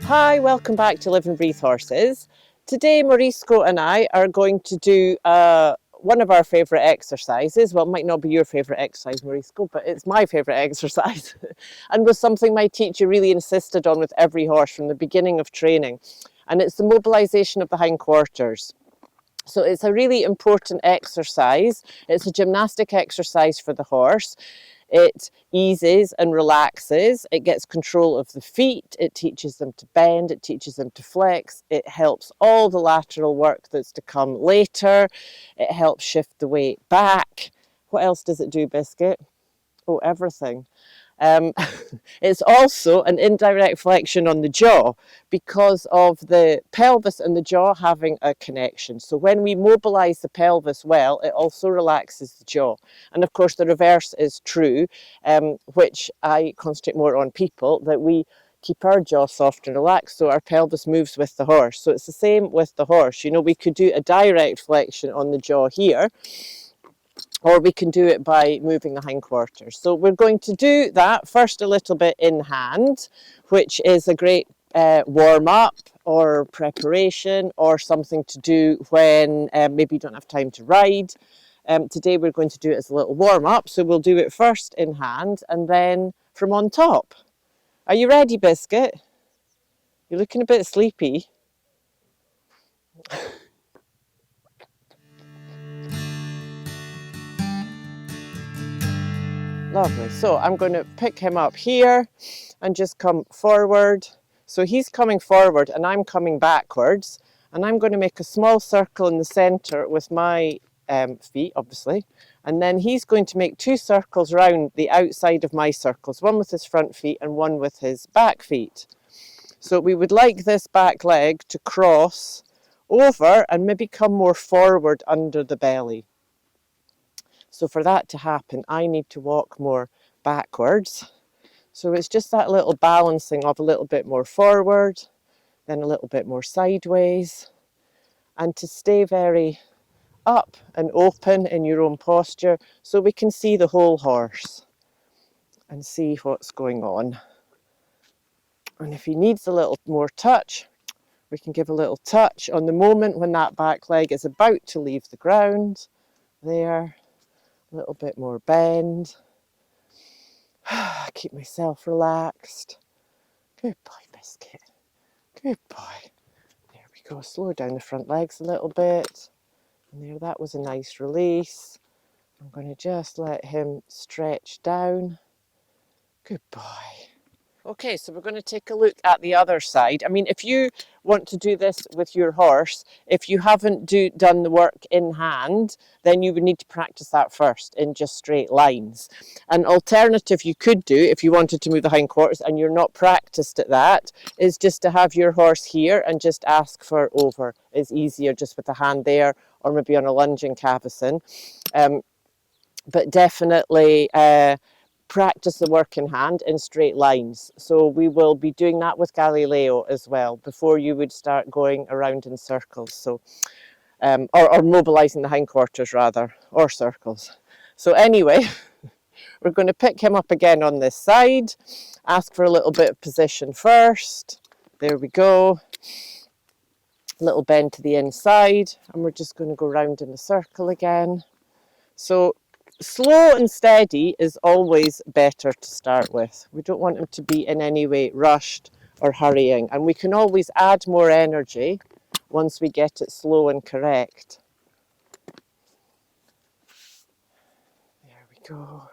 Hi, welcome back to Live and Breathe Horses. Today Morisco and I are going to do one of our favourite exercises. Well, it might not be your favourite exercise, Morisco, but it's my favourite exercise and was something my teacher really insisted on with every horse from the beginning of training. And it's the mobilisation of the hindquarters. So it's a really important exercise. It's a gymnastic exercise for the horse. It eases and relaxes. It gets control of the feet. It teaches them to bend. It teaches them to flex. It helps all the lateral work that's to come later. It helps shift the weight back. What else does it do, Biscuit? Oh, everything. It's also an indirect flexion on the jaw because of the pelvis and the jaw having a connection. So when we mobilise the pelvis well, it also relaxes the jaw. And of course, the reverse is true, which I concentrate more on people, that we keep our jaw soft and relaxed so our pelvis moves with the horse. So it's the same with the horse. You know, we could do a direct flexion on the jaw here, or we can do it by moving the hindquarters. So we're going to do that first a little bit in hand, which is a great warm-up or preparation or something to do when maybe you don't have time to ride. Today we're going to do it as a little warm-up, so we'll do it first in hand and then from on top. Are you ready, Biscuit? You're looking a bit sleepy. Lovely. So I'm going to pick him up here and just come forward. So he's coming forward and I'm coming backwards, and I'm going to make a small circle in the center with my feet, obviously, and then he's going to make two circles around the outside of my circles, one with his front feet and one with his back feet. So we would like this back leg to cross over and maybe come more forward under the belly. So for that to happen, I need to walk more backwards. So it's just that little balancing of a little bit more forward, then a little bit more sideways, and to stay very up and open in your own posture so we can see the whole horse and see what's going on. And if he needs a little more touch, we can give a little touch on the moment when that back leg is about to leave the ground. There. A little bit more bend. Keep myself relaxed. Good boy, Biscuit. Good boy. There we go. Slow down the front legs a little bit. And there, that was a nice release. I'm going to just let him stretch down. Good boy. Okay, so we're going to take a look at the other side. I mean, if you want to do this with your horse, if you haven't done the work in hand, then you would need to practice that first in just straight lines. An alternative you could do if you wanted to move the hindquarters and you're not practiced at that is just to have your horse here and just ask for over. It's easier just with a hand there or maybe on a lunging cavesson. But definitely practice the work in hand in straight lines. So we will be doing that with Galileo as well before you would start going around in circles. So or mobilising the hindquarters rather, or circles. So anyway, we're going to pick him up again on this side, ask for a little bit of position first. There we go. A little bend to the inside, and we're just going to go round in a circle again. So slow and steady is always better to start with. We don't want him to be in any way rushed or hurrying, and we can always add more energy once we get it slow and correct. There we go.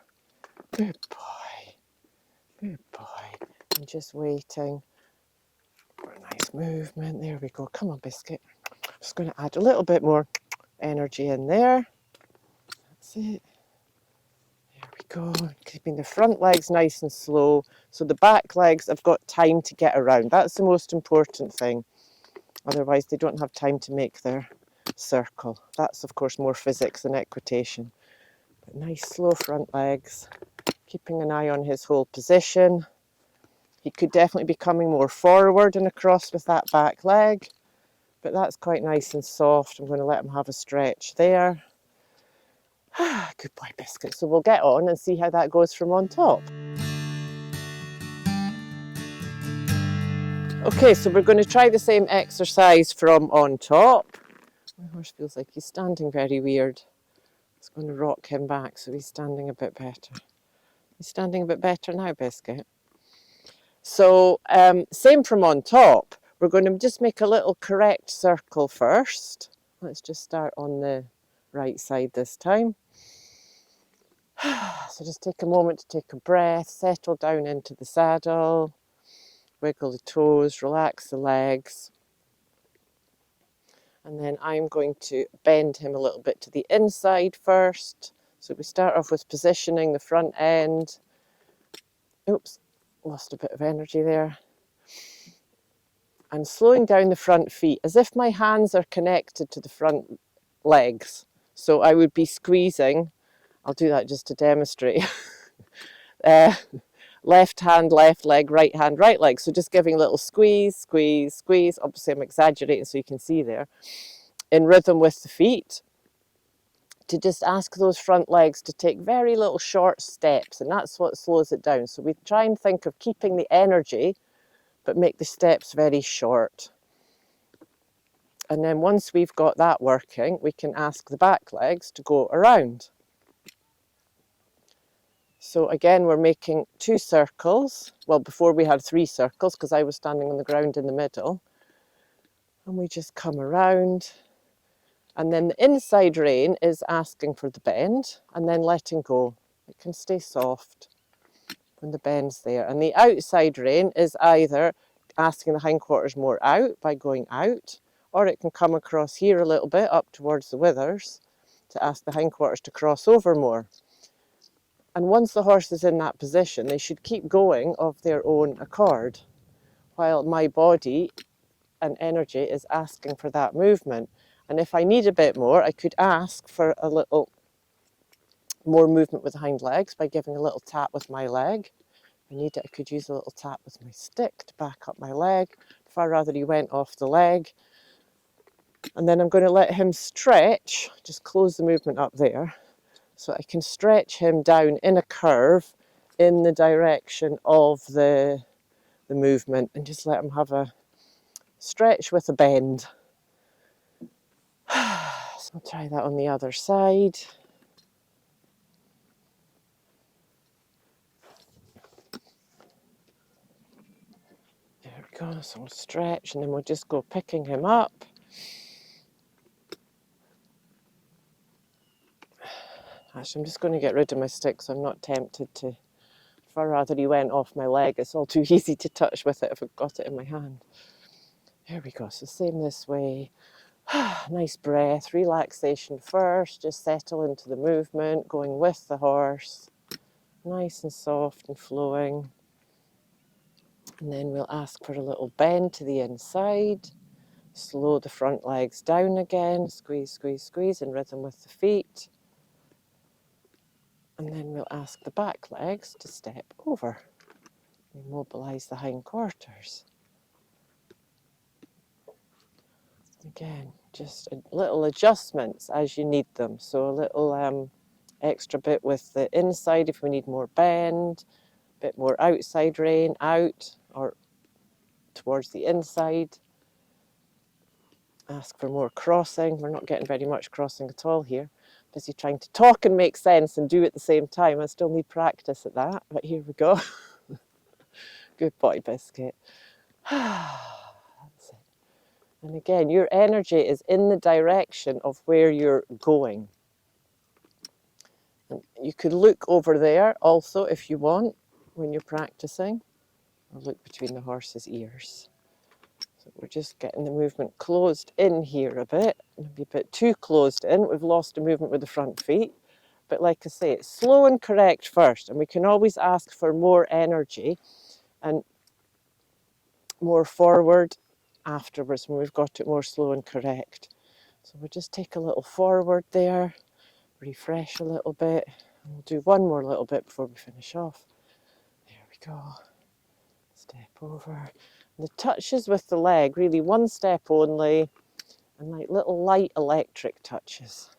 Good boy. Good boy. I'm just waiting for a nice movement. There we go. Come on, Biscuit. Just going to add a little bit more energy in there. That's it. Go, keeping the front legs nice and slow so the back legs have got time to get around. That's the most important thing. Otherwise they don't have time to make their circle. That's of course more physics than equitation. But nice slow front legs, keeping an eye on his whole position. He could definitely be coming more forward and across with that back leg, but that's quite nice and soft. I'm going to let him have a stretch there. Good boy, Biscuit. So we'll get on and see how that goes from on top. Okay, so we're going to try the same exercise from on top. My horse feels like he's standing very weird. It's going to rock him back, so he's standing a bit better. He's standing a bit better now, Biscuit. So same from on top. We're going to just make a little correct circle first. Let's just start on the right side this time. So just take a moment to take a breath, settle down into the saddle, wiggle the toes, relax the legs. And then I'm going to bend him a little bit to the inside first. So we start off with positioning the front end. Oops, lost a bit of energy there. And slowing down the front feet as if my hands are connected to the front legs. So I would be squeezing, I'll do that just to demonstrate. Left hand, left leg, right hand, right leg. So just giving a little squeeze, squeeze, squeeze. Obviously I'm exaggerating so you can see there. In rhythm with the feet. To just ask those front legs to take very little short steps, and that's what slows it down. So we try and think of keeping the energy, but make the steps very short. And then once we've got that working, we can ask the back legs to go around. So again, we're making 2 circles. Well, before we had 3 circles, because I was standing on the ground in the middle. And we just come around. And then the inside rein is asking for the bend and then letting go. It can stay soft when the bend's there. And the outside rein is either asking the hindquarters more out by going out, or it can come across here a little bit up towards the withers to ask the hindquarters to cross over more. And once the horse is in that position, they should keep going of their own accord, while my body and energy is asking for that movement. And if I need a bit more, I could ask for a little more movement with the hind legs by giving a little tap with my leg. If I need it, I could use a little tap with my stick to back up my leg. If I rather he went off the leg. And then I'm going to let him stretch, just close the movement up there, so I can stretch him down in a curve in the direction of the movement, and just let him have a stretch with a bend. So I'll try that on the other side. There we go, so we'll stretch and then we'll just go picking him up. Actually, I'm just going to get rid of my stick so I'm not tempted to, if I rather he went off my leg, it's all too easy to touch with it if I've got it in my hand. There we go, so same this way. Nice breath, relaxation first, just settle into the movement, going with the horse. Nice and soft and flowing. And then we'll ask for a little bend to the inside. Slow the front legs down again, squeeze, squeeze, squeeze in rhythm with the feet. And then we'll ask the back legs to step over. We mobilise the hindquarters. Again, just little adjustments as you need them. So a little extra bit with the inside if we need more bend, a bit more outside rein, out or towards the inside. Ask for more crossing. We're not getting very much crossing at all here. Busy trying to talk and make sense and do at the same time. I still need practice at that, but here we go. Good boy, Biscuit. That's it. And again, your energy is in the direction of where you're going. And you could look over there also if you want when you're practicing, or look between the horse's ears. So we're just getting the movement closed in here a bit, maybe a bit too closed in. We've lost the movement with the front feet. But like I say, it's slow and correct first, and we can always ask for more energy and more forward afterwards when we've got it more slow and correct. So we'll just take a little forward there, refresh a little bit, and we'll do one more little bit before we finish off. There we go. Step over. And the touches with the leg, really one step only, and like little light electric touches.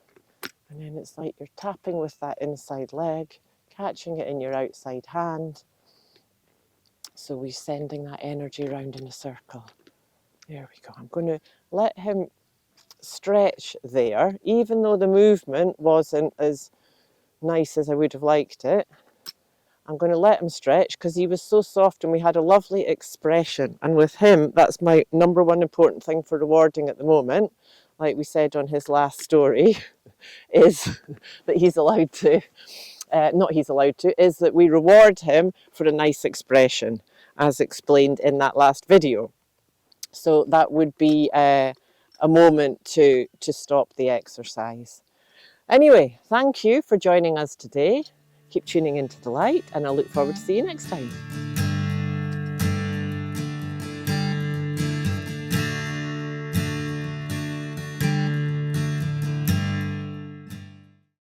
And then it's like you're tapping with that inside leg, catching it in your outside hand, So we're sending that energy around in a circle. There we go. I'm going to let him stretch there, even though the movement wasn't as nice as I would have liked it. I'm going to let him stretch because he was so soft and we had a lovely expression. And with him, that's my number one important thing for rewarding at the moment. Like we said on his last story, is that he's allowed to, not he's allowed to, is that we reward him for a nice expression, as explained in that last video. So that would be a moment to stop the exercise. Anyway, thank you for joining us today. Keep tuning into the light, and I look forward to seeing you next time.